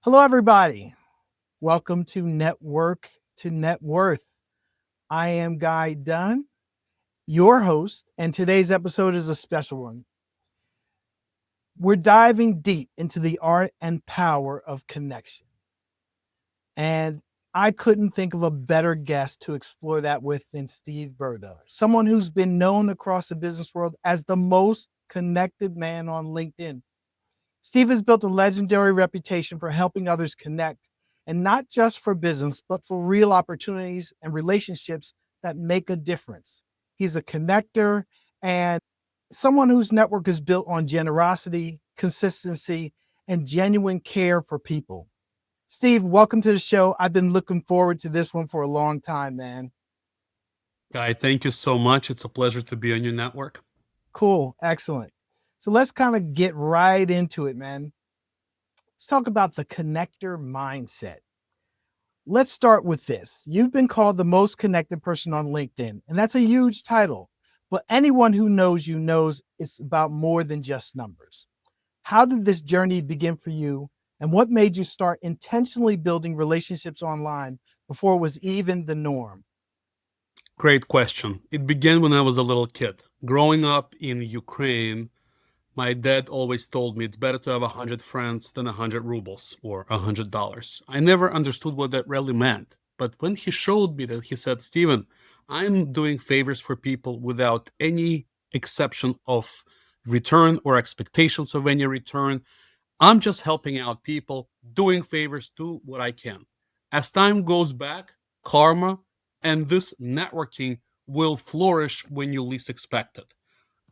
Hello, everybody. Welcome to Network to Net Worth. I am Guy Dunn, your host, and today's episode is a special one. We're diving deep into the art and power of connection. And I couldn't think of a better guest to explore that with than Steve Burda, someone who's been known across the business world as the most connected man on LinkedIn. Steve has built a legendary reputation for helping others connect, and not just for business, but for real opportunities and relationships that make a difference. He's a connector and someone whose network is built on generosity, consistency, and genuine care for people. Steve, welcome to the show. I've been looking forward to this one for a long time, man. Guy, thank you so much. It's a pleasure to be on your network. Cool. Excellent. So let's kind of get right into it, man. Let's talk about the connector mindset. Let's start with this. You've been called the most connected person on LinkedIn, and that's a huge title. But anyone who knows you knows it's about more than just numbers. How did this journey begin for you, and what made you start intentionally building relationships online before it was even the norm? Great question. It began when I was a little kid. Growing up in Ukraine, my dad always told me it's better to have 100 friends than 100 rubles or $100. I never understood what that really meant. But when he showed me that, he said, Steven, I'm doing favors for people without any exception of return or expectations of any return. I'm just helping out people, doing favors, do what I can. As time goes back, karma and this networking will flourish when you least expect it.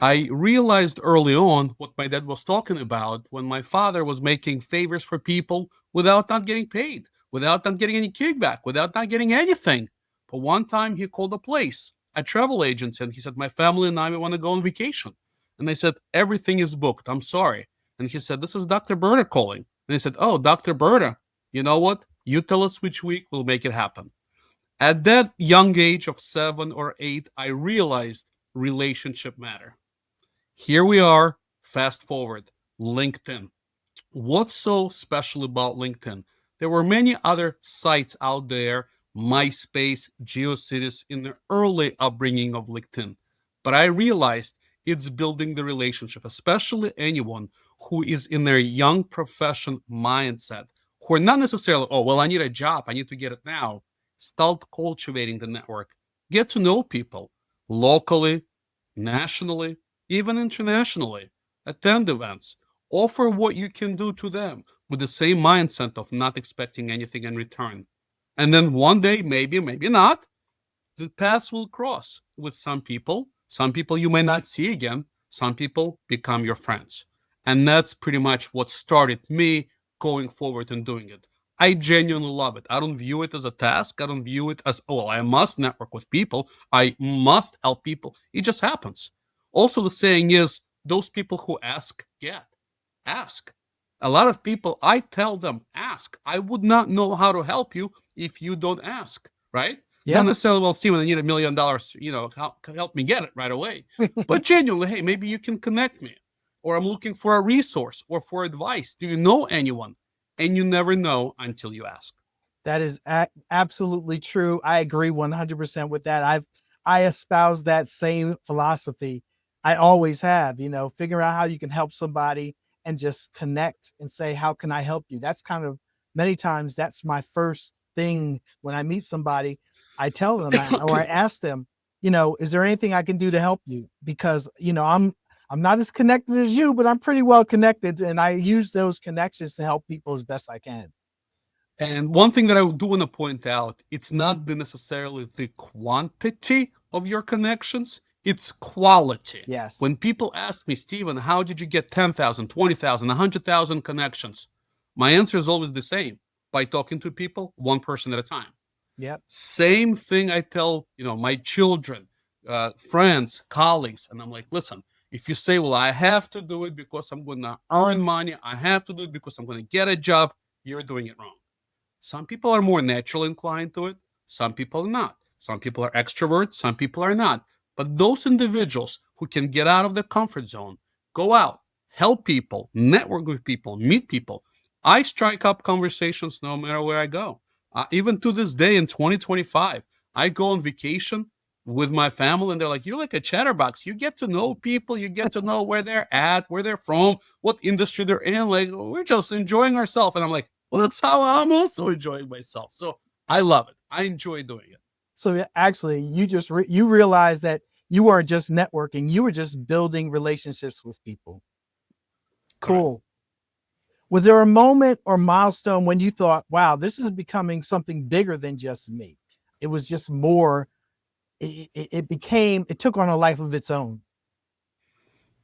I realized early on what my dad was talking about when my father was making favors for people without not getting paid, without not getting any kickback, without not getting anything. But one time he called a place, a travel agency, and he said, my family and I want to go on vacation. And they said, everything is booked. I'm sorry. And he said, this is Dr. Burda calling. And he said, oh, Dr. Burda, you know what? You tell us which week, we'll make it happen. At that young age of 7 or 8, I realized relationship matter. Here we are, fast forward, LinkedIn. What's so special about LinkedIn? There were many other sites out there, MySpace, GeoCities, in the early upbringing of LinkedIn. But I realized it's building the relationship, especially anyone who is in their young profession mindset, who are not necessarily, oh, well, I need a job, I need to get it now. Start cultivating the network. Get to know people locally, nationally, even internationally. Attend events. Offer what you can do to them with the same mindset of not expecting anything in return. And then one day, maybe, maybe not, the paths will cross with some people. Some people you may not see again. Some people become your friends. And that's pretty much what started me going forward and doing it. I genuinely love it. I don't view it as a task. I don't view it as, oh, I must network with people. I must help people. It just happens. Also, the saying is, those people who ask, get. Ask. A lot of people, I tell them, ask. I would not know how to help you if you don't ask, right? Not Yeah. necessarily, well, Steven, I need $1 million, help me get it right away. But genuinely, hey, maybe you can connect me. Or I'm looking for a resource or for advice. Do you know anyone? And you never know until you ask. That is absolutely true. I agree 100% with that. I espouse that same philosophy. I always have, figure out how you can help somebody and just connect and say, how can I help you? That's kind of many times that's my first thing when I meet somebody. I tell them or I ask them, is there anything I can do to help you? Because, I'm not as connected as you, but I'm pretty well connected, and I use those connections to help people as best I can. And one thing that I do want to point out, it's not necessarily the quantity of your connections, it's quality. Yes. When people ask me, Steven, how did you get 10,000, 20,000, 100,000 connections? My answer is always the same, by talking to people one person at a time. Yep. Same thing I tell, my children, friends, colleagues, and I'm like, listen, if you say, well, I have to do it because I'm going to earn money, I have to do it because I'm going to get a job, you're doing it wrong. Some people are more naturally inclined to it. Some people are not. Some people are extroverts. Some people are not. But those individuals who can get out of the comfort zone, go out, help people, network with people, meet people, I strike up conversations no matter where I go. Even to this day in 2025, I go on vacation with my family and they're like, you're like a chatterbox. You get to know people, you get to know where they're at, where they're from, what industry they're in. Like, we're just enjoying ourselves. And I'm like, well, that's how I'm also enjoying myself. So I love it. I enjoy doing it. So actually, you realize that you weren't just networking; you were just building relationships with people. Correct. Cool. Was there a moment or milestone when you thought, "Wow, this is becoming something bigger than just me"? It was just more. It took on a life of its own.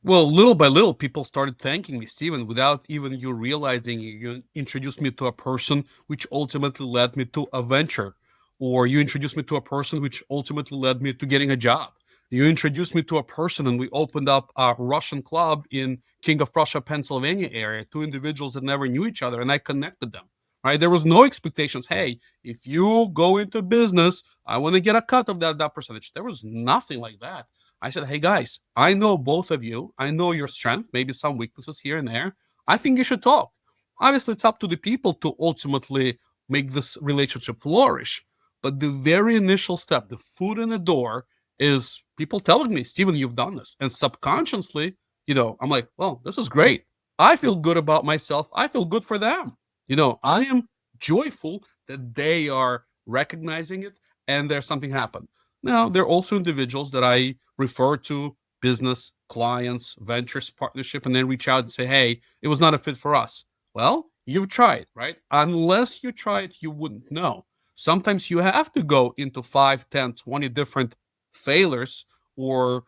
Well, little by little, people started thanking me, Steven, without even you realizing. You introduced me to a person, which ultimately led me to a venture, or you introduced me to a person, which ultimately led me to getting a job. You introduced me to a person, and we opened up a Russian club in King of Prussia, Pennsylvania area. Two individuals that never knew each other, and I connected them. Right? There was no expectations. Hey, if you go into business, I want to get a cut of that percentage. There was nothing like that. I said, hey guys, I know both of you. I know your strength, maybe some weaknesses here and there. I think you should talk. Obviously, it's up to the people to ultimately make this relationship flourish. But the very initial step, the foot in the door, is people telling me, Steven, you've done this. And subconsciously, I'm like, well, this is great. I feel good about myself. I feel good for them. I am joyful that they are recognizing it and there's something happened. Now, there are also individuals that I refer to business clients, ventures, partnership, and then reach out and say, hey, it was not a fit for us. Well, you tried, right? Unless you tried, you wouldn't know. Sometimes you have to go into 5, 10, 20 different failures or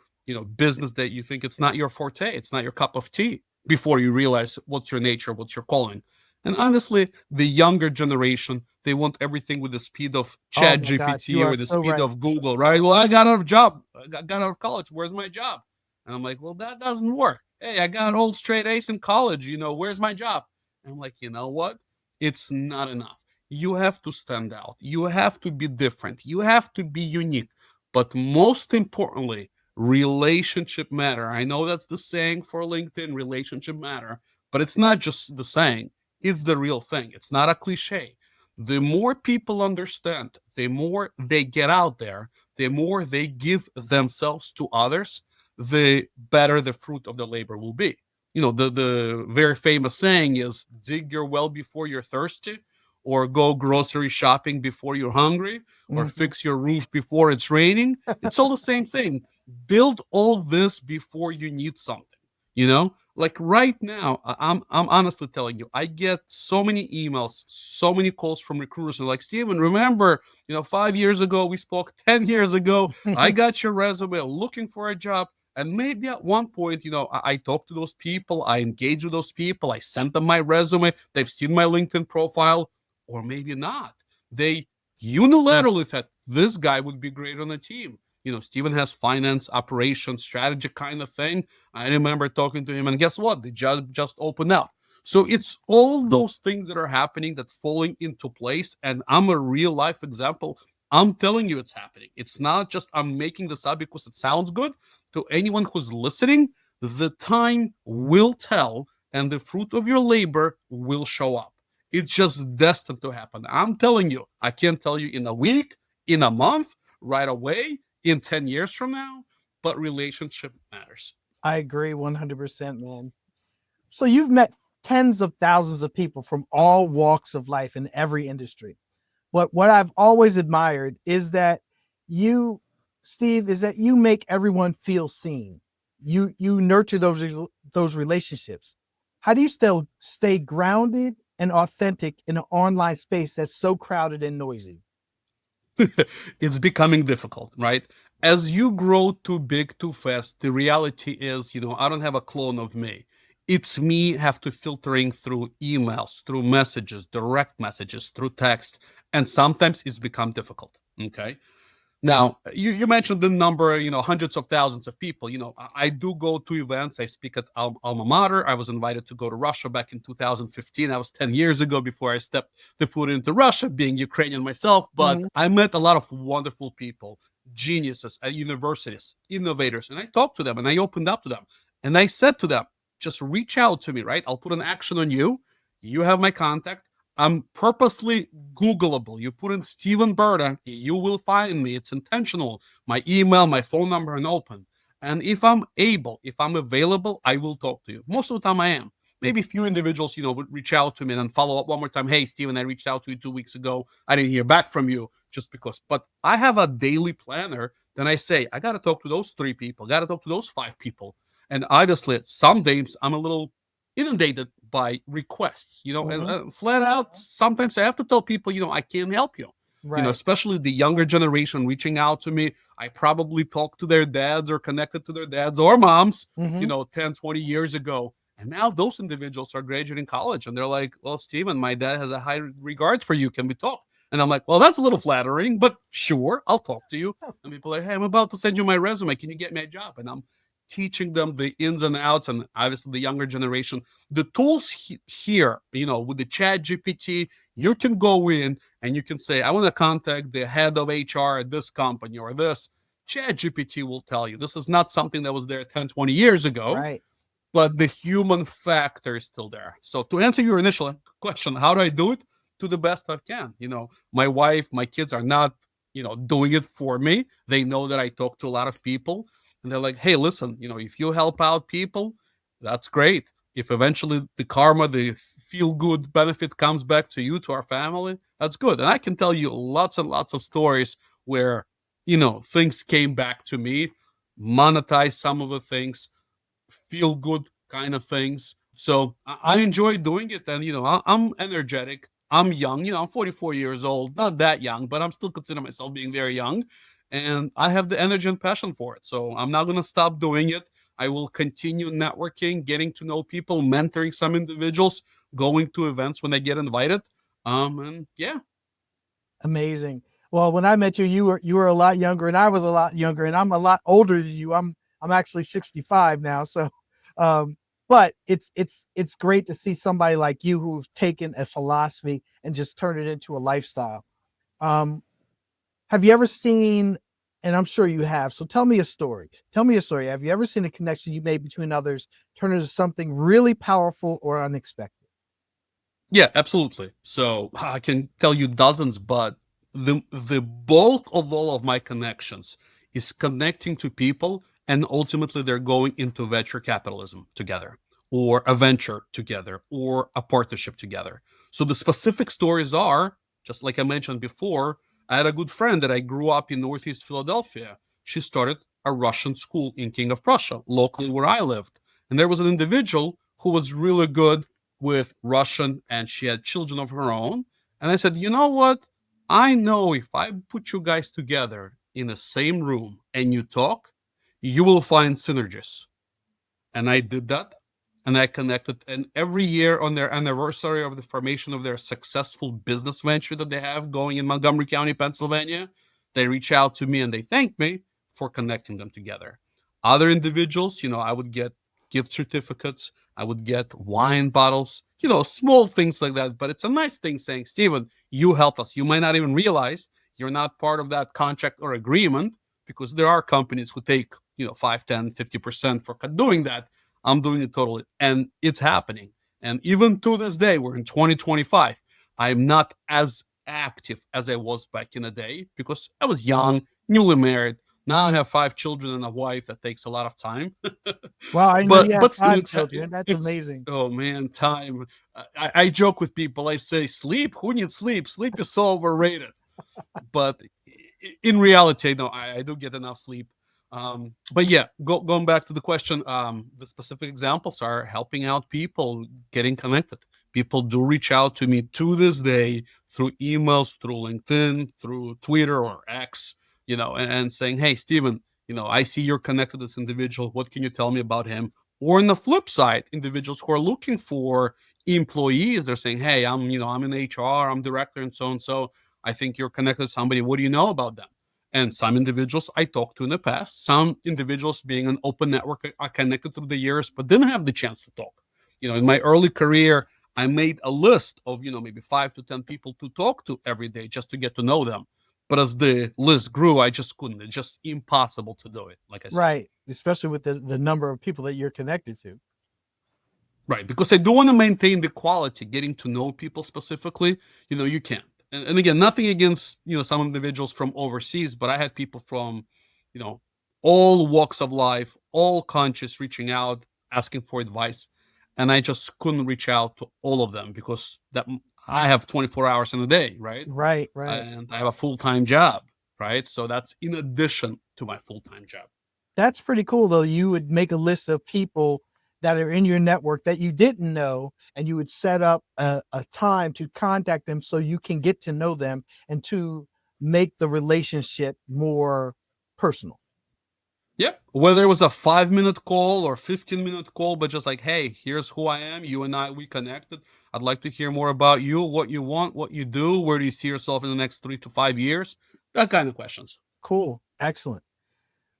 business that you think it's not your forte, it's not your cup of tea before you realize what's your nature, what's your calling. And honestly, the younger generation, they want everything with the speed of Oh Chat my gosh, you GPT are or the so speed right. of Google, right? Well, I got out of job. I got out of college. Where's my job? And I'm like, well, that doesn't work. Hey, I got an old straight A's in college. Where's my job? And I'm like, you know what? It's not enough. You have to stand out. You have to be different. You have to be unique. But most importantly, relationship matter. I know that's the saying for LinkedIn, relationship matter, but it's not just the saying, it's the real thing. It's not a cliche. The more people understand, the more they get out there, the more they give themselves to others, the better the fruit of the labor will be. The very famous saying is dig your well before you're thirsty, or go grocery shopping before you're hungry, or Mhm. fix your roof before it's raining. It's all the same thing. Build all this before you need something. Like right now, I'm honestly telling you, I get so many emails, so many calls from recruiters and like, Steven, remember, 5 years ago we spoke, 10 years ago, I got your resume, looking for a job. And maybe at one point, I talked to those people, I engaged with those people, I sent them my resume, they've seen my LinkedIn profile, or maybe not. They Yeah, unilaterally thought this guy would be great on the team. Steven has finance, operations, strategy kind of thing. I remember talking to him, and guess what? The job just opened up. So it's all those things that are happening that falling into place. And I'm a real life example. I'm telling you it's happening. It's not just I'm making this up because it sounds good. To anyone who's listening, the time will tell and the fruit of your labor will show up. It's just destined to happen. I'm telling you, I can't tell you in a week, in a month, right away, in 10 years from now, but relationship matters. I agree 100%, man. So you've met tens of thousands of people from all walks of life in every industry. But what I've always admired is that you, Steve, is that you make everyone feel seen. You nurture those relationships. How do you still stay grounded and authentic in an online space that's so crowded and noisy? It's becoming difficult, right? As you grow too big too fast, the reality is, I don't have a clone of me. It's me have to filtering through emails, through messages, direct messages, through text, and sometimes it's become difficult. Okay. Now, you mentioned the number, hundreds of thousands of people. I do go to events. I speak at alma mater. I was invited to go to Russia back in 2015. That was 10 years ago before I stepped the foot into Russia, being Ukrainian myself. But Mhm. I met a lot of wonderful people, geniuses at universities, innovators, and I talked to them and I opened up to them. And I said to them, just reach out to me, right? I'll put an action on you. You have my contact. I'm purposely Googleable. You put in Steven Burda, you will find me. It's intentional. My email, my phone number, and open. And if I'm able, if I'm available, I will talk to you. Most of the time, I am. Maybe a few individuals, would reach out to me and then follow up one more time. Hey, Steven, I reached out to you 2 weeks ago. I didn't hear back from you just because. But I have a daily planner. Then I say, I got to talk to those 3 people, got to talk to those 5 people. And obviously, some days I'm a little inundated by requests, and Hmm. flat out, sometimes I have to tell people, I can't help you. Right. Especially the younger generation reaching out to me. I probably talked to their dads or connected to their dads or moms, Hmm. 10, 20 years ago. And now those individuals are graduating college and they're like, well, Steven, my dad has a high regard for you. Can we talk? And I'm like, well, that's a little flattering, but sure, I'll talk to you. And people are like, hey, I'm about to send you my resume. Can you get me a job? And I'm teaching them the ins and outs, and obviously the younger generation the tools here, with the chat GPT, you can go in and you can say, I want to contact the head of HR at this company or this. Chat GPT will tell you this is not something that was there 10, 20 years ago, Right. but the human factor is still there. So to answer your initial question, how do I do it? To the best I can. My wife, my kids are not, doing it for me. They know that I talk to a lot of people, and they're like, hey, listen, if you help out people, that's great. If eventually the karma, the feel good benefit comes back to you, to our family, that's good. And I can tell you lots and lots of stories where, things came back to me, monetize some of the things, feel good kind of things. So I enjoy doing it. And, I'm energetic. I'm young. I'm 44 years old, not that young, but I'm still considering myself being very young. And I have the energy and passion for it. So I'm not going to stop doing it. I will continue networking, getting to know people, mentoring some individuals, going to events when they get invited. And yeah. Amazing. Well, when I met you, you were a lot younger, and I was a lot younger, and I'm a lot older than you. I'm actually 65 now, so um, but it's great to see somebody like you who've taken a philosophy and just turned it into a lifestyle. Um, have you ever seen, and I'm sure you have, so tell me a story. Tell me a story. Have you ever seen a connection you made between others turn into something really powerful or unexpected? Yeah, absolutely. So I can tell you dozens, but the bulk of all of my connections is connecting to people, and ultimately they're going into venture capitalism together, or a venture together, or a partnership together. So the specific stories are, just like I mentioned before, I had a good friend that I grew up in Northeast Philadelphia. She started a Russian school in King of Prussia, locally where I lived. And there was an individual who was really good with Russian, and she had children of her own. And I said, you know what? I know if I put you guys together in the same room and you talk, you will find synergies. And I did that. And I connected. And every year on their anniversary of the formation of their successful business venture that they have going in Montgomery County, Pennsylvania, they reach out to me and they thank me for connecting them together. Other individuals, I would get gift certificates, I would get wine bottles, small things like that. But it's a nice thing saying, Steven, you helped us. You might not even realize you're not part of that contract or agreement, because there are companies who take 5, 10, 50% for doing that. I'm doing it totally, and it's happening. And even to this day, we're in 2025, I'm not as active as I was back in the day because I was young, newly married. Now I have 5 children and a wife. That takes a lot of time. Wow, I know you but have but still, five it's children. That's it's amazing. oh man, time. I joke with people. I say, sleep. Who needs sleep? Sleep is so overrated. But in reality, no, I do get enough sleep. But yeah, going back to the question, the specific examples are helping out people, getting connected. People do reach out to me to this day through emails, through LinkedIn, through Twitter or X, and saying, hey, Steven, I see you're connected to this individual. What can you tell me about him? Or on the flip side, individuals who are looking for employees, they're saying, hey, I'm in HR, I'm director, and so and so. I think you're connected to somebody. What do you know about them? And some individuals I talked to in the past, some individuals being an open network I connected through the years, but didn't have the chance to talk. In my early career, I made a list of, maybe 5 to 10 people to talk to every day just to get to know them. But as the list grew, I just couldn't. It's just impossible to do it, like I said. Right, especially with the number of people that you're connected to. Right, because I do want to maintain the quality, getting to know people specifically. You can't. And again, nothing against some individuals from overseas, but I had people from, you know, all walks of life, all countries reaching out, asking for advice, and I just couldn't reach out to all of them because that I have 24 hours in a day, right? Right, right. And I have a full time job, right? So that's in addition to my full time job. That's pretty cool though. You would make a list of people that are in your network that you didn't know, and you would set up a time to contact them so you can get to know them and to make the relationship more personal. Yep. Whether it was a 5 minute call or 15-minute call, but just like, hey, here's who I am. You and I, we connected. I'd like to hear more about you, what you want, what you do. Where do you see yourself in the next 3 to 5 years? That kind of questions. Cool. Excellent.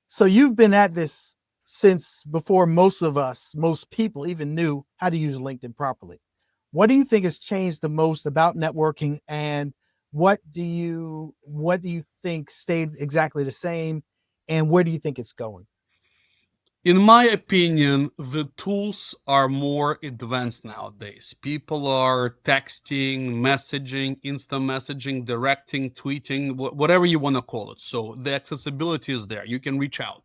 So you've been at this since before most people even knew how to use LinkedIn properly. What do you think has changed the most about networking, and what do you think stayed exactly the same, and where do you think it's going? In my opinion, the tools are more advanced nowadays. People are texting, messaging, instant messaging, directing, tweeting, whatever you want to call it. So the accessibility is there. You can reach out.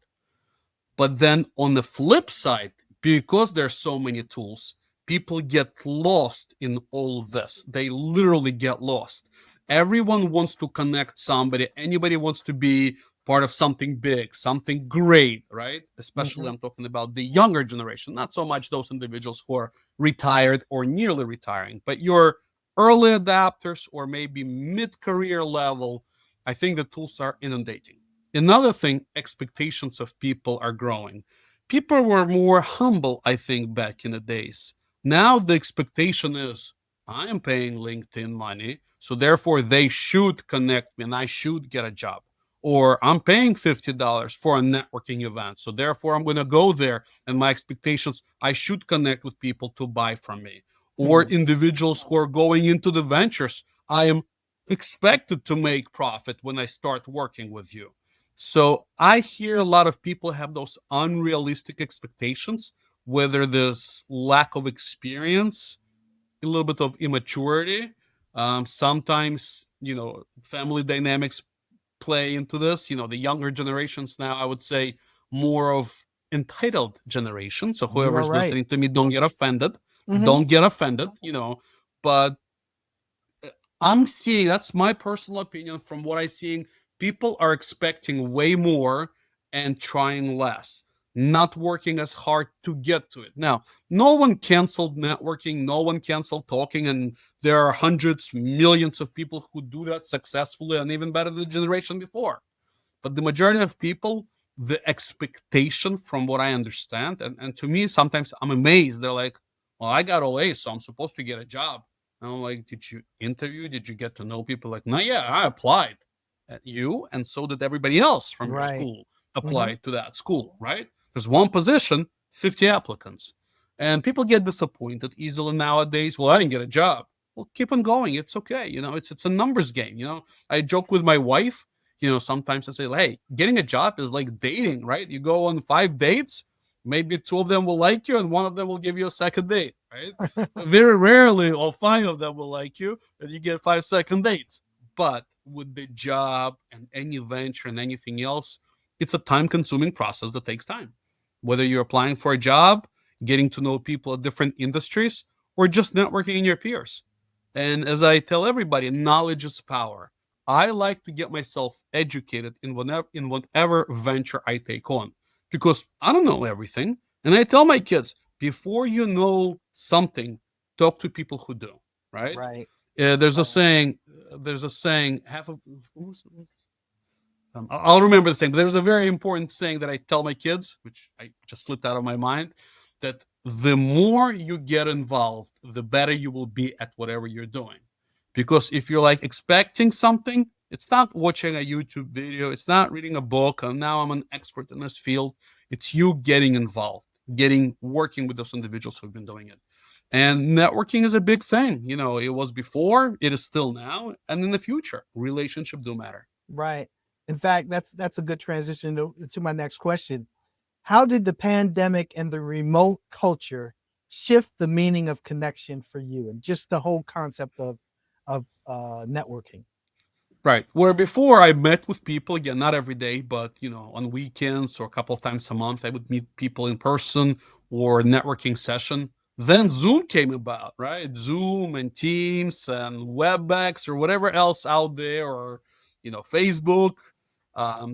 But then on the flip side, because there's so many tools, people get lost in all of this. They literally get lost. Everyone wants to connect somebody. Anybody wants to be part of something big, something great, right? Especially Mhm. I'm talking about the younger generation, not so much those individuals who are retired or nearly retiring, but your early adapters or maybe mid-career level. I think the tools are inundating. Another thing, expectations of people are growing. People were more humble, I think, back in the days. Now the expectation is I am paying LinkedIn money, so therefore they should connect me and I should get a job. Or I'm paying $50 for a networking event, so therefore I'm going to go there and my expectations, I should connect with people to buy from me. Or Hmm. individuals who are going into the ventures, I am expected to make profit when I start working with you. So I hear a lot of people have those unrealistic expectations, whether there's lack of experience, a little bit of immaturity. Sometimes, family dynamics play into this. The younger generations now, I would say, more of entitled generation. So You are whoever's right. listening to me, don't get offended. Hmm. Don't get offended. But I'm seeing, that's my personal opinion from what I'm seeing. People are expecting way more and trying less, not working as hard to get to it. Now, no one canceled networking, no one canceled talking, and there are hundreds, millions of people who do that successfully and even better than the generation before. But the majority of people, the expectation from what I understand, and to me, sometimes I'm amazed. They're like, well, I got all A's, so I'm supposed to get a job. And I'm like, did you interview? Did you get to know people? Like, no, yeah, I applied at you, and so did everybody else from your Right. school Hmm. applied to that school, right? There's one position, 50 applicants. And people get disappointed easily nowadays. Well, I didn't get a job. Well, keep on going. It's okay. It's a numbers game. I joke with my wife. Sometimes I say, hey, getting a job is like dating, right? You go on 5 dates, maybe two of them will like you and one of them will give you a second date, right? Very rarely all five of them will like you and you get 5 second dates. But with the job and any venture and anything else, it's a time consuming process that takes time. Whether you're applying for a job, getting to know people at different industries, or just networking in your peers. And as I tell everybody, knowledge is power. I like to get myself educated in whatever venture I take on because I don't know everything. And I tell my kids, before you know something, talk to people who do, right? Right. There's a saying, half of I'll remember the thing, but there's a very important saying that I tell my kids, which I just slipped out of my mind, that the more you get involved, the better you will be at whatever you're doing. Because if you're like expecting something, it's not watching a YouTube video, it's not reading a book, and now I'm an expert in this field. It's you getting involved, working with those individuals who've been doing it. And networking is a big thing. It was before, it is still now, and in the future. Relationship do matter. Right. In fact, that's a good transition to my next question. How did the pandemic and the remote culture shift the meaning of connection for you and just the whole concept of networking? Right. Where before I met with people, again, not every day, but on weekends or a couple of times a month, I would meet people in person or a networking session. Then Zoom came about, right? Zoom and Teams and WebEx or whatever else out there, or Facebook,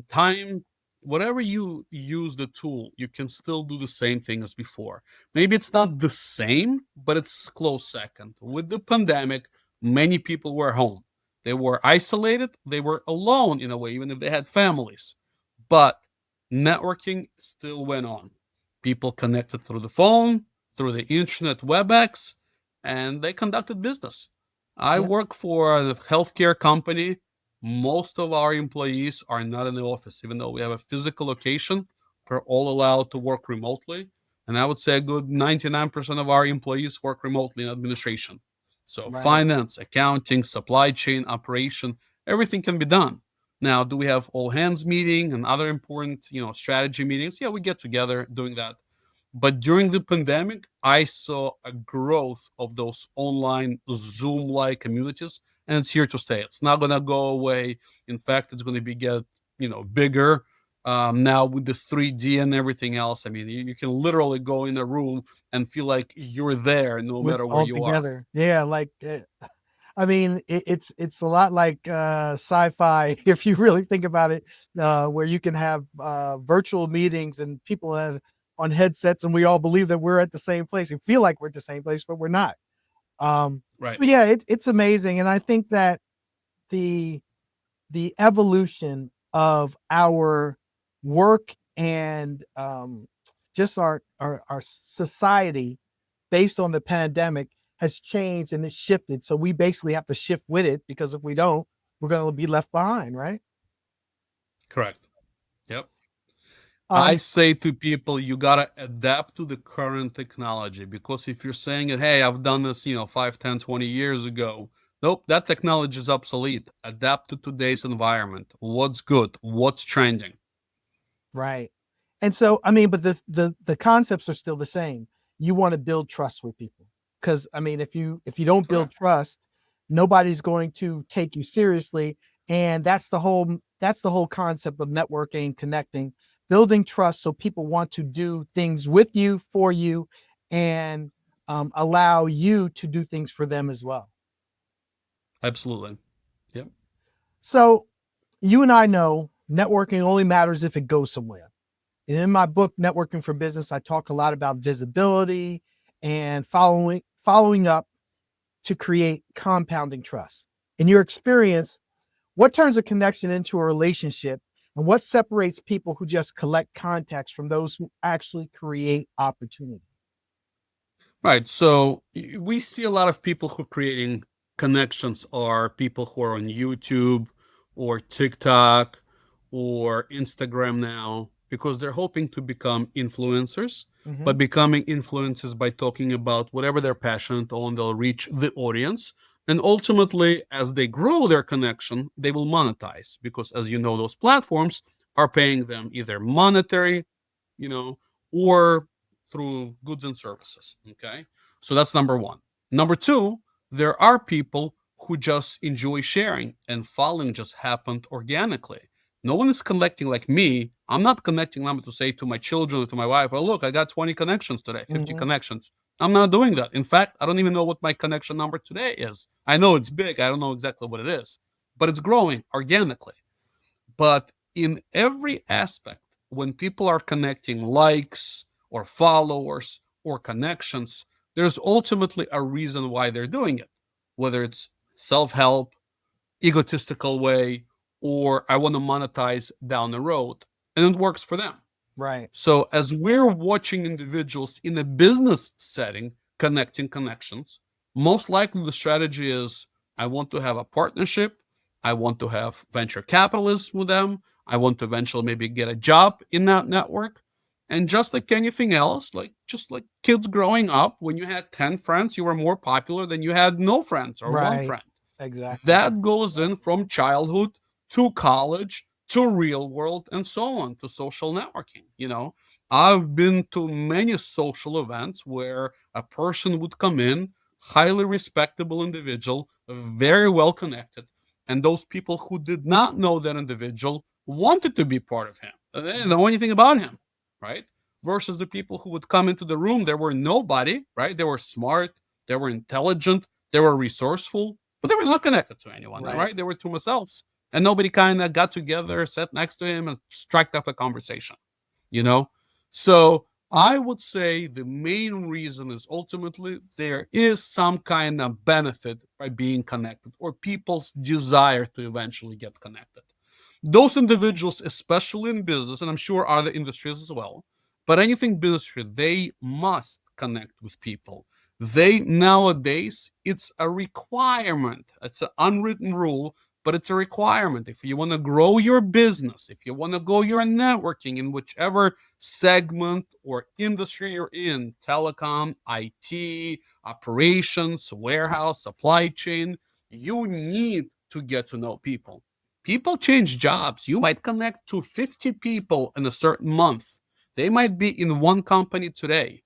Time, whatever you use the tool, you can still do the same thing as before. Maybe it's not the same, but it's close second. With the pandemic, many people were home, they were isolated, they were alone in a way, even if they had families. But networking still went on. People connected through the phone, through the internet, WebEx, and they conducted business. I Yep. work for a healthcare company. Most of our employees are not in the office, even though we have a physical location. We're all allowed to work remotely. And I would say a good 99% of our employees work remotely in administration. So Right. finance, accounting, supply chain, operation, everything can be done. Now, do we have all hands meeting and other important, strategy meetings? Yeah, we get together doing that. But during the pandemic, I saw a growth of those online Zoom like communities, and it's here to stay. It's not going to go away. In fact, it's going to be get, bigger. Now with the 3D and everything else, I mean, you can literally go in a room and feel like you're there no With matter where all you are. together. Yeah, like I mean, it's a lot like sci-fi if you really think about it, where you can have virtual meetings and people have on headsets, and we all believe that we're at the same place and feel like we're at the same place, but we're not. So Right. yeah, it's amazing, and I think that the the evolution of our work and just our society based on the pandemic has changed and it's shifted. So we basically have to shift with it because if we don't, we're going to be left behind, right? Correct. Yep. I Um, say to people, you gotta adapt to the current technology, because if you're saying it, hey, I've done this, 5, 10, 20 years ago, nope, that technology is obsolete. Adapt to today's environment. What's good? What's trending? right. And so, I mean, but the concepts are still the same. You want to build trust with people because I mean, if you don't build Correct. trust, nobody's going to take you seriously, and that's the whole concept of networking, connecting, building trust, so people want to do things with you, for you, and allow you to do things for them as well. Absolutely. Yep. So, you and I know networking only matters if it goes somewhere. And in my book, Networking for Business, I talk a lot about visibility and following up to create compounding trust. In your experience, what turns a connection into a relationship, and what separates people who just collect contacts from those who actually create opportunity? Right. So we see a lot of people who are creating connections are people who are on YouTube or TikTok or Instagram now, because they're hoping to become influencers. Mm-hmm. But becoming influencers by talking about whatever they're passionate on, they'll reach the audience. And ultimately, as they grow their connection, they will monetize, because, as you know, those platforms are paying them either monetary, you know, or through goods and services. Okay. So that's number one. Number two, there are people who just enjoy sharing, and following just happened organically. No one is connecting like me. I'm not connecting them to say to my children or to my wife, oh, look, I got 20 connections today, 50 Mm-hmm. connections. I'm not doing that. In fact, I don't even know what my connection number today is. I know it's big. I don't know exactly what it is, but it's growing organically. But in every aspect, when people are connecting likes or followers or connections, there's ultimately a reason why they're doing it, whether it's self help, egotistical way, or I want to monetize down the road. And it works for them. Right. So, as we're watching individuals in a business setting connecting connections, most likely the strategy is I want to have a partnership. I want to have venture capitalists with them. I want to eventually maybe get a job in that network. And just like anything else, like just like kids growing up, when you had 10 friends, you were more popular than you had no friends or one Right. friend. Exactly. That goes in from childhood to college to real world and so on to social networking. I've been to many social events where a person would come in, highly respectable individual, very well connected, and those people who did not know that individual wanted to be part of him. They didn't know anything about him, right? Versus the people who would come into the room, there were nobody, right? They were smart, they were intelligent, they were resourceful, but they were not connected to anyone, Right. right? They were to themselves. And nobody kind of got together, sat next to him, and struck up a conversation, you know? So I would say the main reason is ultimately there is some kind of benefit by being connected or people's desire to eventually get connected. Those individuals, especially in business, and I'm sure other industries as well, but anything business, they must connect with people. They nowadays, it's a requirement. It's an unwritten rule, but it's a requirement. If you want to grow your business, if you want to grow your networking in whichever segment or industry you're in, telecom, IT, operations, warehouse, supply chain, you need to get to know people. People change jobs. You might connect to 50 people in a certain month. They might be in one company today.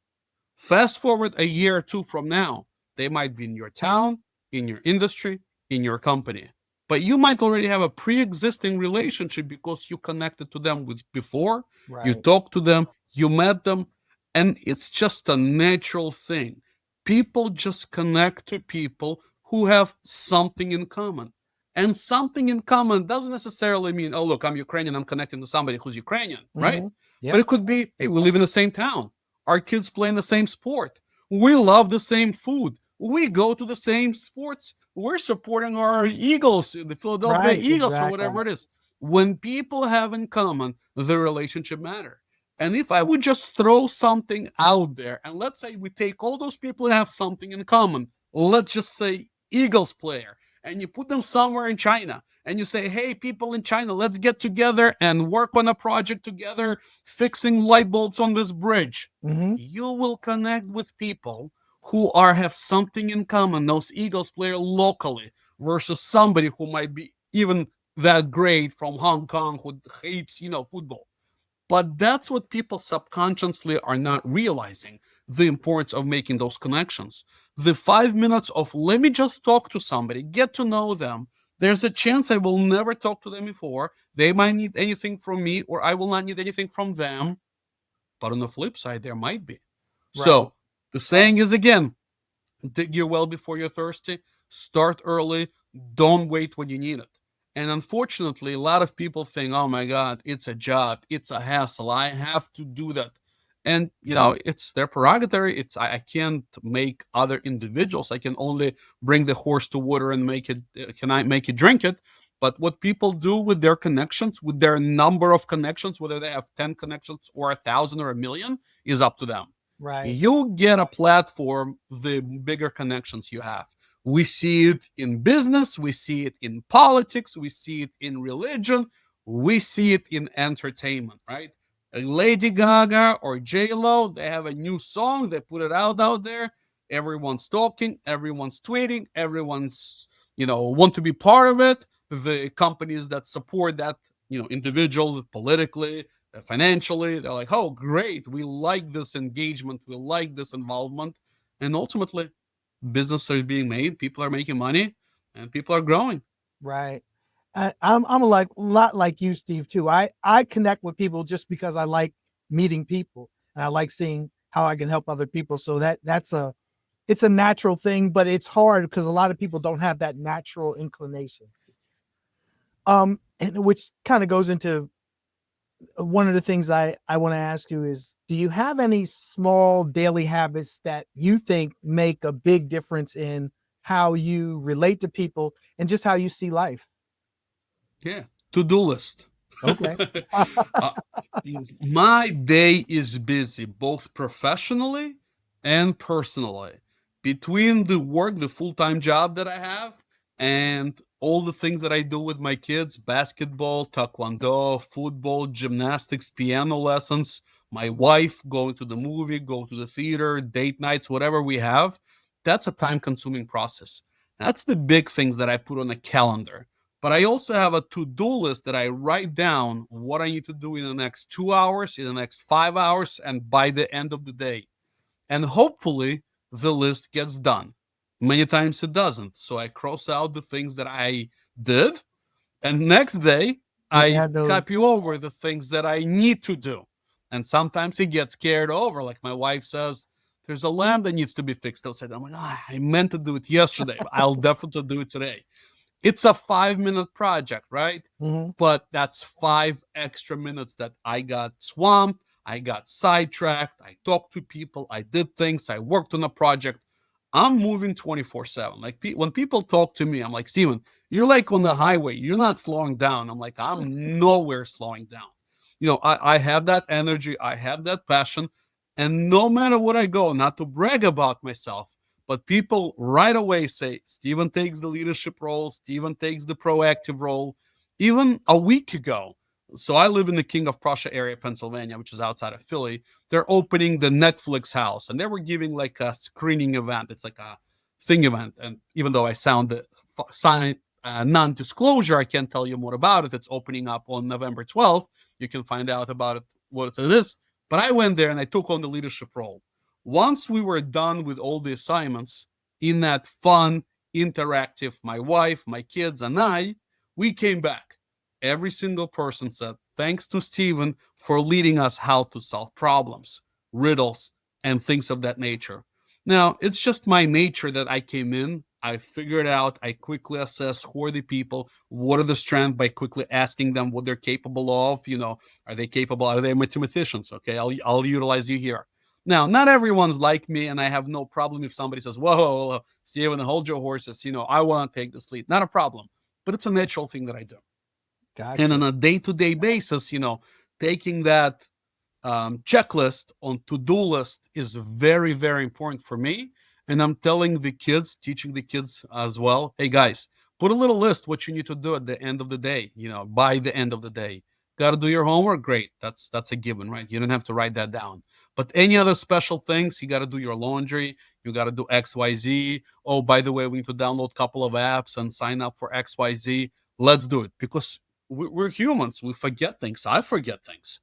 Fast forward a year or two from now, they might be in your town, in your industry, in your company. But you might already have a pre existing relationship because you connected to them with before, you Right. talked to them, you met them, and it's just a natural thing. People just connect to people who have something in common. And something in common doesn't necessarily mean, oh, look, I'm Ukrainian, I'm connecting to somebody who's Ukrainian, right? Hmm. But Yep. it could be, hey, we live in the same town. Our kids play in the same sport. We love the same food. We go to the same sports. We're supporting our Eagles, the Philadelphia Right. Eagles, or Exactly. whatever it is. When people have in common, the relationship matter. And if I would just throw something out there, and let's say we take all those people who have something in common, let's just say Eagles player, and you put them somewhere in China, and you say, hey, people in China, let's get together and work on a project together, fixing light bulbs on this bridge. Hmm. You will connect with people who are have something in common, those Eagles player locally, versus somebody who might be even that great from Hong Kong who hates, football. But that's what people subconsciously are not realizing, the importance of making those connections. The 5 minutes of let me just talk to somebody, get to know them. There's a chance I will never talk to them before. They might need anything from me, or I will not need anything from them. But on the flip side, there might be. Right. So the saying is again, dig your well before you're thirsty. Start early. Don't wait when you need it. And unfortunately, a lot of people think, oh my God, it's a job. It's a hassle. I have to do that. And, it's their prerogative. I can't make other individuals. I can only bring the horse to water and make it, can I make it drink it? But what people do with their connections, with their number of connections, whether they have 10 connections or 1,000 or 1,000,000, is up to them. Right. You get a platform the bigger connections you have. We see it in business, we see it in politics, we see it in religion, we see it in entertainment, right? Lady Gaga or J Lo, they have a new song, they put it out there. Everyone's talking, everyone's tweeting, everyone's want to be part of it. The companies that support that individual politically, financially. They're like, oh, great. We like this engagement. We like this involvement. And ultimately, business are being made, people are making money, and people are growing. Right. I'm like a lot like you, Steve. Too. I connect with people just because I like meeting people and I like seeing how I can help other people. So that's a it's a natural thing, but it's hard because a lot of people don't have that natural inclination. And which kind of goes into one of the things I want to ask you is, do you have any small daily habits that you think make a big difference in how you relate to people and just how you see life? Yeah. To-do list. Okay. Uh, my day is busy, both professionally and personally. Between the work, the full time job that I have, and all the things that I do with my kids, basketball, taekwondo, football, gymnastics, piano lessons, my wife, going to the movie, go to the theater, date nights, whatever we have, that's a time consuming process. That's the big things that I put on a calendar. But I also have a to-do list that I write down what I need to do in the next 2 hours, in the next 5 hours, and by the end of the day. And hopefully the list gets done. Many times it doesn't. So I cross out the things that I did, and next day You I add those. copy over the things that I need to do. And sometimes it gets carried over. Like my wife says, there's a lamp that needs to be fixed outside. I'm like, I meant to do it yesterday, but I'll definitely do it today. It's a 5 minute project, right? Mhm. But that's 5 extra minutes that I got swamped. I got sidetracked. I talked to people. I did things. I worked on a project. I'm moving 24/7. Like when people talk to me, I'm like, Steven, you're like on the highway. You're not slowing down. I'm like, I'm nowhere slowing down. I have that energy. I have that passion. And no matter what I go, not to brag about myself, but people right away say, Steven takes the leadership role, Steven takes the proactive role. Even a week ago, so I live in the King of Prussia area, Pennsylvania, which is outside of Philly. They're opening the Netflix house, and they were giving like a screening event. It's like a thing event. And even though I sound sign non-disclosure, I can't tell you more about it. It's opening up on November 12th. You can find out about it, what it is. But I went there and I took on the leadership role. Once we were done with all the assignments in that fun, interactive, my wife, my kids, and I, we came back. Every single person said, thanks to Steven for leading us how to solve problems, riddles, and things of that nature. Now, it's just my nature that I came in, I figured out, I quickly assessed who are the people, what are the strengths by quickly asking them what they're capable of. Are they capable? Are they mathematicians? Okay, I'll utilize you here. Now, not everyone's like me, and I have no problem if somebody says, whoa, Steven, hold your horses. I want to take this lead. Not a problem, but it's a natural thing that I do. And Gotcha. on a day-to-day basis, taking that checklist on to-do list is very, very important for me. And I'm telling the kids, teaching the kids as well, hey guys, put a little list what you need to do at the end of the day, by the end of the day. Got to do your homework? Great. That's a given, right? You don't have to write that down. But any other special things, you got to do your laundry, you got to do XYZ. Oh, by the way, we need to download a couple of apps and sign up for XYZ. Let's do it because we're humans. We forget things. I forget things.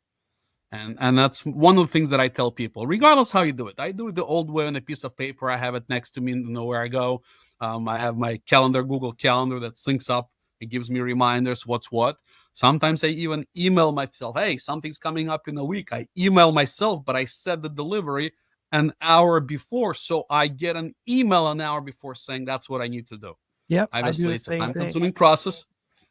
And that's one of the things that I tell people, regardless how you do it. I do it the old way on a piece of paper. I have it next to me to know where I go. I have my calendar, Google Calendar, that syncs up. It gives me reminders what's what. Sometimes I even email myself, hey, something's coming up in a week. I email myself, but I set the delivery an hour before. So I get an email an hour before saying that's what I need to do. Yep, I do Obviously, the it's a same time thing. consuming process.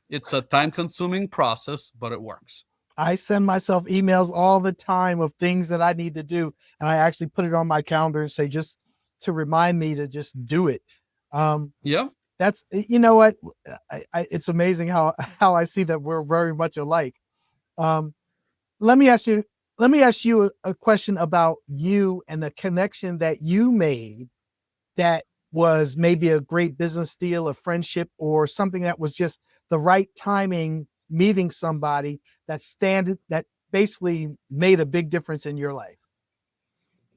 It's a time consuming process, but it works. I send myself emails all the time of things that I need to do, and I actually put it on my calendar and say just to remind me to just do it. Um, Yeah. that's what it's amazing how how I see that we're very much alike. Um, let me ask you a question about you and the connection that you made that was maybe a great business deal, a friendship, or something that was just the right timing, meeting somebody that basically made a big difference in your life.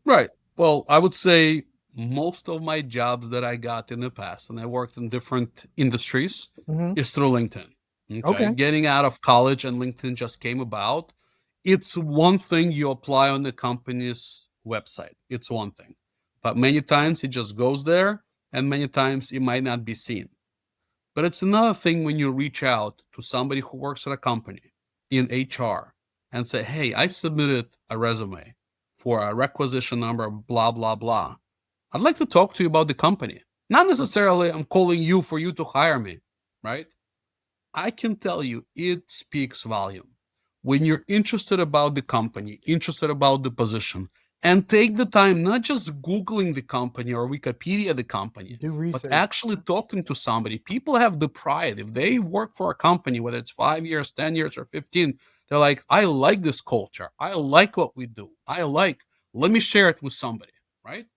Right. Well, I would say most of my jobs that I got in the past, and I worked in different industries, Hmm. is through LinkedIn. Okay. Okay. Getting out of college and LinkedIn just came about. It's one thing you apply on the company's website, it's one thing. But many times it just goes there, and many times it might not be seen. But it's another thing when you reach out to somebody who works at a company in HR and say, hey, I submitted a resume for a requisition number, blah, blah, blah. I'd like to talk to you about the company. Not necessarily I'm calling you for you to hire me, right? I can tell you it speaks volume. When you're interested about the company, interested about the position, and take the time not just Googling the company or Wikipedia the company, Do but research. actually talking to somebody. People have the pride. If they work for a company, whether it's 5 years, 10 years, or 15, they're like, I like this culture. I like what we do. Let me share it with somebody, right?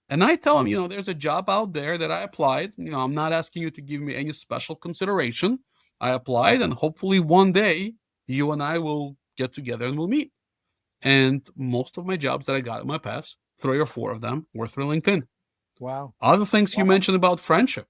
And I tell them, there's a job out there that I applied. I'm not asking you to give me any special consideration. I applied, and hopefully one day you and I will get together and we'll meet. And most of my jobs that I got in my past, 3 or 4 of them, were through LinkedIn. Wow. Other things you mentioned about friendship.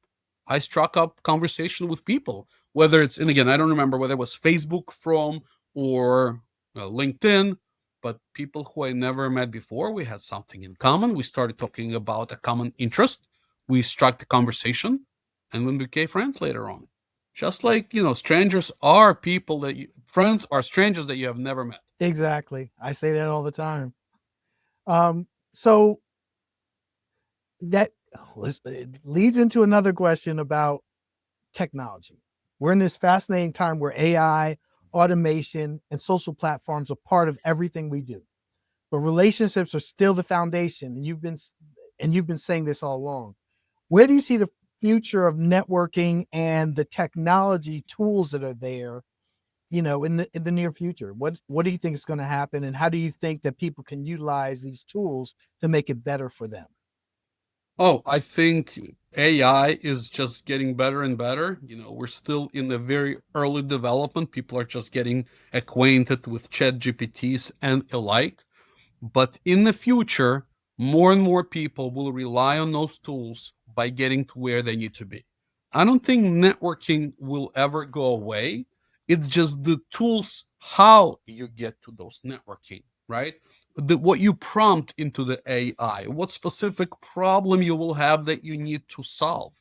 I struck up conversation with people, whether it's, and again, I don't remember whether it was Facebook from or LinkedIn, but people who I never met before. We had something in common. We started talking about a common interest. We struck the conversation, and we became friends later on. Just like, strangers are people that friends are strangers that you have never met. Exactly. I say that all the time. So that it leads into another question about technology. We're in this fascinating time where AI, automation, and social platforms are part of everything we do. But relationships are still the foundation, and you've been saying this all along. Where do you see the future of networking and the technology tools that are there, in the near future? What do you think is going to happen, and how do you think that people can utilize these tools to make it better for them? Oh, I think AI is just getting better and better. We're still in the very early development. People are just getting acquainted with chat GPTs and alike. But in the future, more and more people will rely on those tools by getting to where they need to be. I don't think networking will ever go away. It's just the tools how you get to those networking, right? What you prompt into the AI, what specific problem you will have that you need to solve.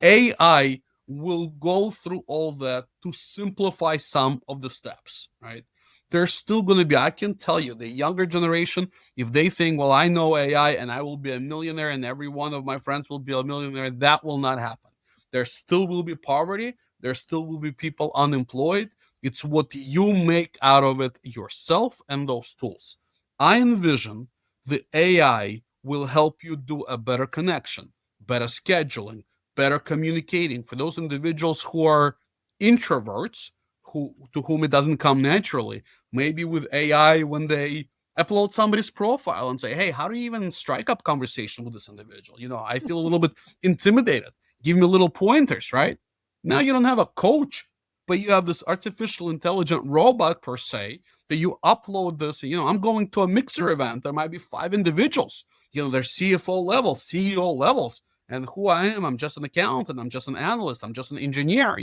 AI will go through all that to simplify some of the steps, right? There's still going to be, I can tell you, the younger generation, if they think, well, I know AI and I will be a millionaire and every one of my friends will be a millionaire, that will not happen. There still will be poverty. There still will be people unemployed. It's what you make out of it yourself and those tools. I envision the AI will help you do a better connection, better scheduling, better communicating for those individuals who are introverts, who to whom it doesn't come naturally. Maybe with AI, when they upload somebody's profile and say, hey, how do you even strike up conversation with this individual? I feel a little bit intimidated. Give me little pointers, right? Now you don't have a coach, but you have this artificial intelligent robot per se that you upload this. I'm going to a mixer event. There might be 5 individuals. There's CFO levels, CEO levels. And who I am, I'm just an accountant. I'm just an analyst. I'm just an engineer.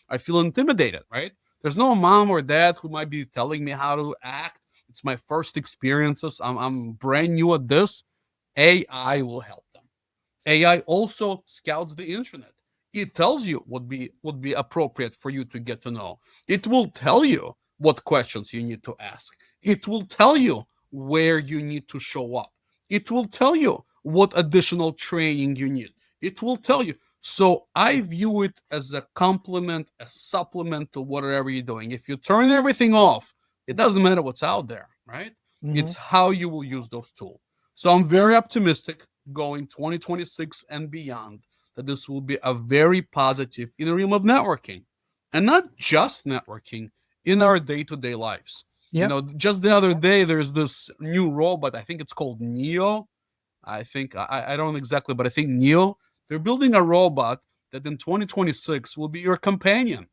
I feel intimidated, right? There's no mom or dad who might be telling me how to act. It's my first experiences. I'm brand new at this. AI will help them. AI also scouts the internet. It tells you what would be appropriate for you to get to know. It will tell you what questions you need to ask. It will tell you where you need to show up. It will tell you what additional training you need. It will tell you. So I view it as a complement, a supplement to whatever you're doing. If you turn everything off, it doesn't matter what's out there, right? Hmm. It's how you will use those tools. So I'm very optimistic going 2026 and beyond that this will be a very positive in the realm of networking, and not just networking, in our day-to-day lives. Yep. Just the other day there's this new robot, I think it's called Neo. I don't exactly, but I think Neo, they're building a robot that in 2026 will be your companion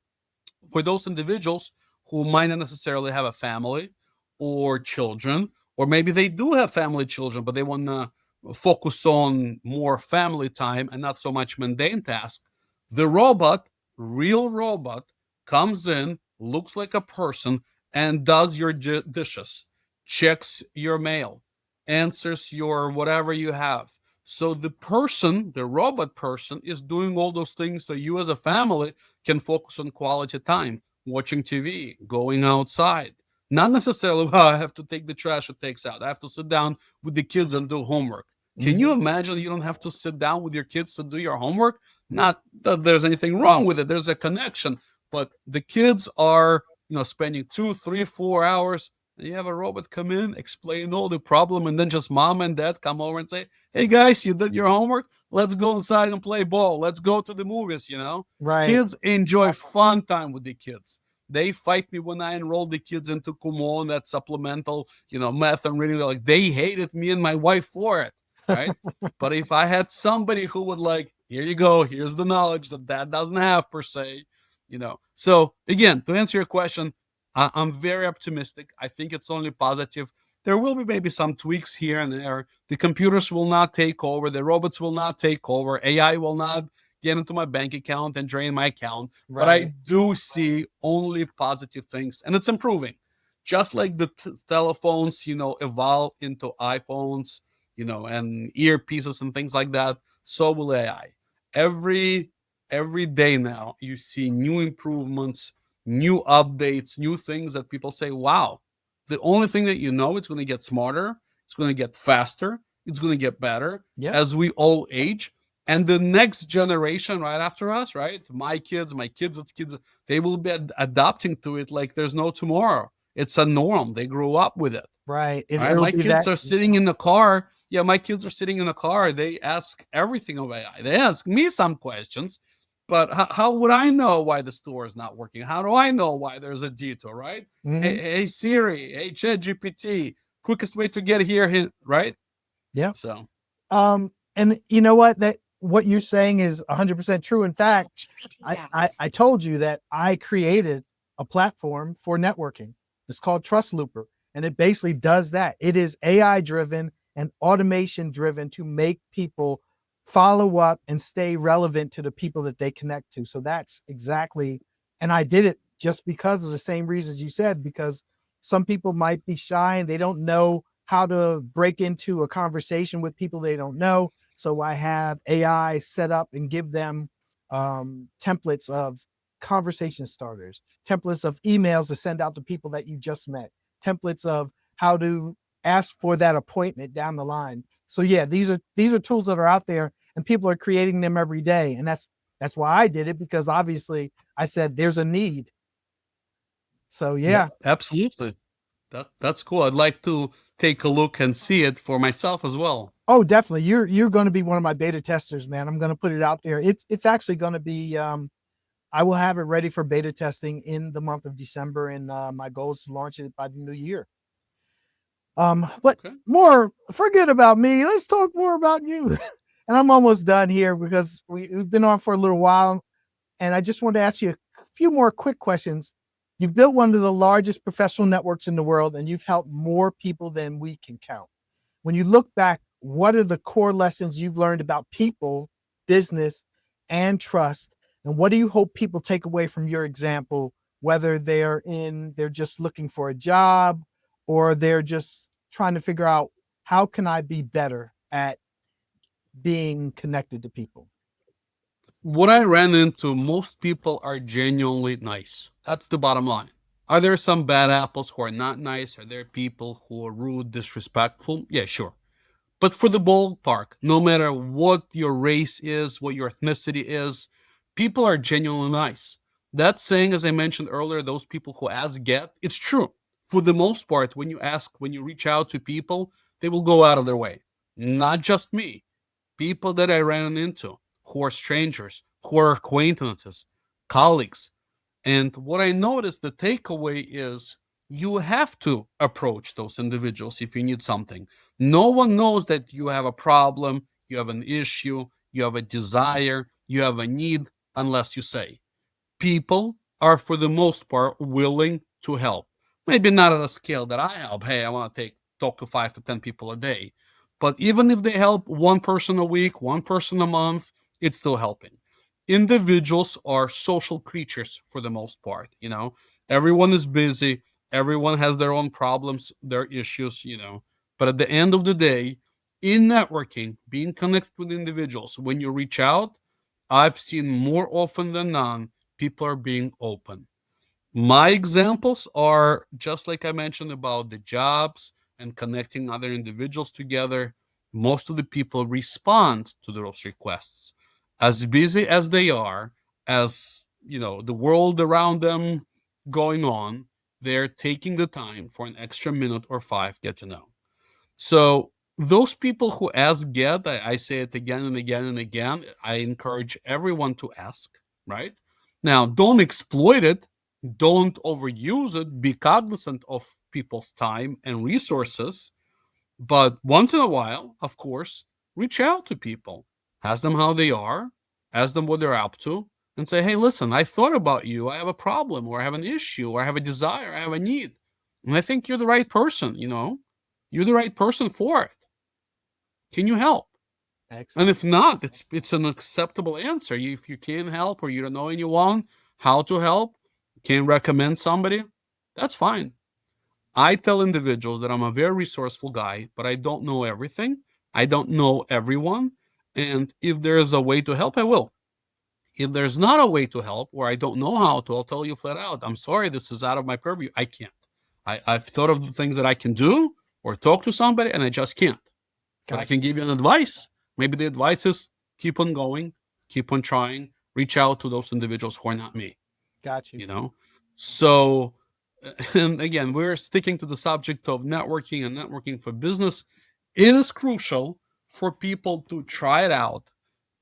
for those individuals who might not necessarily have a family or children, or maybe they do have family children, but they want to focus on more family time and not so much mundane tasks. The robot, real robot, comes in, looks like a person, and does your dishes, checks your mail, answers your whatever you have. So the person, the robot person, is doing all those things that you as a family can focus on quality time, watching TV, going outside. Not necessarily, well, I have to take the trash it takes out. I have to sit down with the kids and do homework. Can you Hmm. imagine you don't have to sit down with your kids to do your homework? Not that there's anything wrong with it. There's a connection, but the kids are, spending 2, 3, 4 hours. And you have a robot come in, explain all the problem, and then just mom and dad come over and say, "Hey guys, you did your homework. Let's go inside and play ball. Let's go to the movies." Right. Kids enjoy fun time with the kids. They fight me when I enrolled the kids into Kumon, that supplemental, math and reading. Like, they hated me and my wife for it, right? But if I had somebody who would like, here you go, here's the knowledge that dad doesn't have per se. So again, to answer your question, I'm very optimistic. I think it's only positive. There will be maybe some tweaks here and there. The computers will not take over. The robots will not take over. AI will not get into my bank account and drain my account, but I Right. do see only positive things, and it's improving. Just like the telephones, evolve into iPhones, and earpieces and things like that, so will AI. Every every day now, you see new improvements, new updates, new things that people say, "Wow." The only thing that it's going to get smarter, it's going to get faster, it's going to get better Yep. as we all age. And the next generation right after us, right? My kids, they will be adapting to it like there's no tomorrow. It's a norm. They grew up with it. Right. All right. It'll My be kids that. are sitting in the car. Yeah, my kids are sitting in the car. They ask everything of AI. They ask me some questions, but how would I know why the store is not working? How do I know why there's a detour, right? Hey, Mhm. hey Siri, hey ChatGPT, quickest way to get here, right? Yeah. So, And you know what? That what you're saying is 100% true. In fact, I told you that I created a platform for networking. It's called Trust Looper, and it basically does that. It is AI driven and automation driven to make people follow up and stay relevant to the people that they connect to. So that's exactly, and I did it just because of the same reasons you said, because some people might be shy and they don't know how to break into a conversation with people they don't know. So I have AI set up and give them templates of conversation starters, templates of emails to send out to people that you just met, templates of how to ask for that appointment down the line. So yeah, these are tools that are out there and people are creating them every day. And that's why I did it, because obviously I said there's a need. So yep, yeah. absolutely. That's cool. I'd like to take a look and see it for myself as well. Oh, definitely. You're going to be one of my beta testers, man. I'm going to put it out there. It's actually going to be. I will have it ready for beta testing in the month of December, and my goal is to launch it by the new year. But Okay. more, forget about me. Let's talk more about you. And I'm almost done here because we've been on for a little while, and I just wanted to ask you a few more quick questions. You've built one of the largest professional networks in the world, and you've helped more people than we can count. When you look back, what are the core lessons you've learned about people, business, and trust? And what do you hope people take away from your example, whether they're just looking for a job or they're just trying to figure out how can I be better at being connected to people? What I ran into, most people are genuinely nice. That's the bottom line. Are there some bad apples who are not nice? Are there people who are rude, disrespectful? Yeah, sure. But for the ballpark, no matter what your race is, what your ethnicity is, people are genuinely nice. That saying, as I mentioned earlier, those people who ask get, it's true. For the most part, when you reach out to people, they will go out of their way. Not just me, people that I ran into who are strangers, who are acquaintances, colleagues. And what I noticed, the takeaway is you have to approach those individuals if you need something. No one knows that you have a problem, you have an issue, you have a desire, you have a need unless you say. People are, for the most part, willing to help. Maybe not at a scale that I help. Hey, I want to talk to 5 to 10 people a day. But even if they help one person a week, one person a month, it's still helping. Individuals are social creatures for the most part. Everyone is busy, everyone has their own problems, their issues. But at the end of the day, in networking, being connected with individuals, when you reach out, I've seen more often than not people are being open. My examples are just like I mentioned about the jobs and connecting other individuals together. Most of the people respond to those requests. As busy as they are, as the world around them going on, they're taking the time for an extra minute or five get to know. So those people who ask get, I say it again and again and again. I encourage everyone to ask, right? Now, don't exploit it, don't overuse it, be cognizant of people's time and resources. But once in a while, of course, reach out to people, ask them how they are, ask them what they're up to, and say, hey, listen, I thought about you. I have a problem, or I have an issue, or I have a desire, I have a need. And I think you're the right person. You're the right person for it. Can you help? And Excellent. if not, it's an acceptable answer. If you can't help or you don't know anyone how to help, can't recommend somebody, that's fine. I tell individuals that I'm a very resourceful guy, but I don't know everything. I don't know everyone. And if there's a way to help, I will. If there's not a way to help or I don't know how to, I'll tell you flat out, I'm sorry, this is out of my purview. I can't. I've thought of the things that I can do or talk to somebody, and I just can't. But I Gotcha. can give you an advice. Maybe the advice is keep on going, keep on trying, reach out to those individuals who are not me, Got you. you know? So, and again, we're sticking to the subject of networking and networking for business. It is crucial for people to try it out,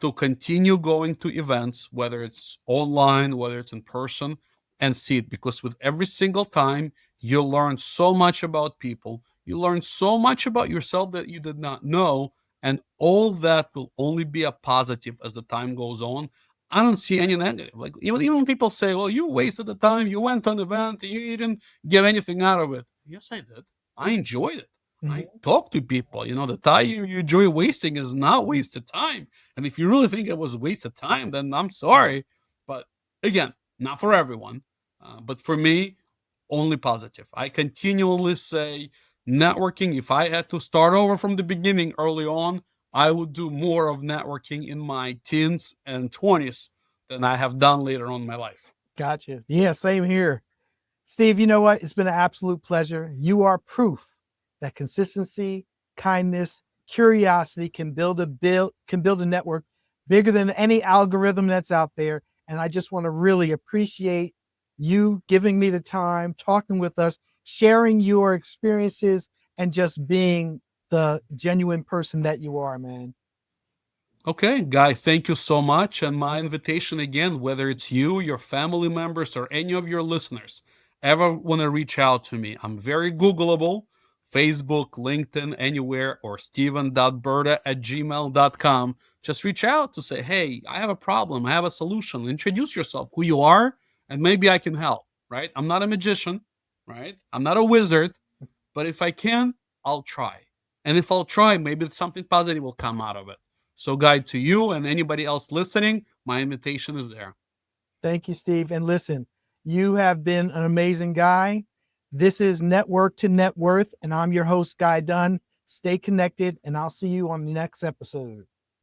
to continue going to events, whether it's online, whether it's in person, and see it. Because with every single time, you learn so much about people, you learn so much about yourself that you did not know, and all that will only be a positive as the time goes on. I don't see any negative. Like even when people say, "Well, you wasted the time. You went on an event. You didn't get anything out of it." Yes, I did. I enjoyed it. I Mhm. talk to people. The time you enjoy wasting is not wasted time. And if you really think it was a waste of time, then I'm sorry. But again, not for everyone. But for me, only positive. I continually say networking. If I had to start over from the beginning early on, I would do more of networking in my teens and 20s than I have done later on in my life. Gotcha. Yeah, same here. Steve, you know what? It's been an absolute pleasure. You are proof that consistency, kindness, curiosity can build a network bigger than any algorithm that's out there. And I just want to really appreciate you giving me the time, talking with us, sharing your experiences, and just being the genuine person that you are, man. Okay, Guy, thank you so much. And my invitation again, whether it's you, your family members, or any of your listeners ever want to reach out to me, I'm very Googleable. Facebook, LinkedIn, anywhere, or steven.burda@gmail.com. Just reach out to say, hey, I have a problem. I have a solution. Introduce yourself, who you are, and maybe I can help, right? I'm not a magician, right? I'm not a wizard, but if I can, I'll try. And if I'll try, maybe something positive will come out of it. So, Guy, to you and anybody else listening, my invitation is there. Thank you, Steve. And listen, you have been an amazing guy. This is Network to Net Worth, and I'm your host, Guy Dunn. Stay connected, and I'll see you on the next episode.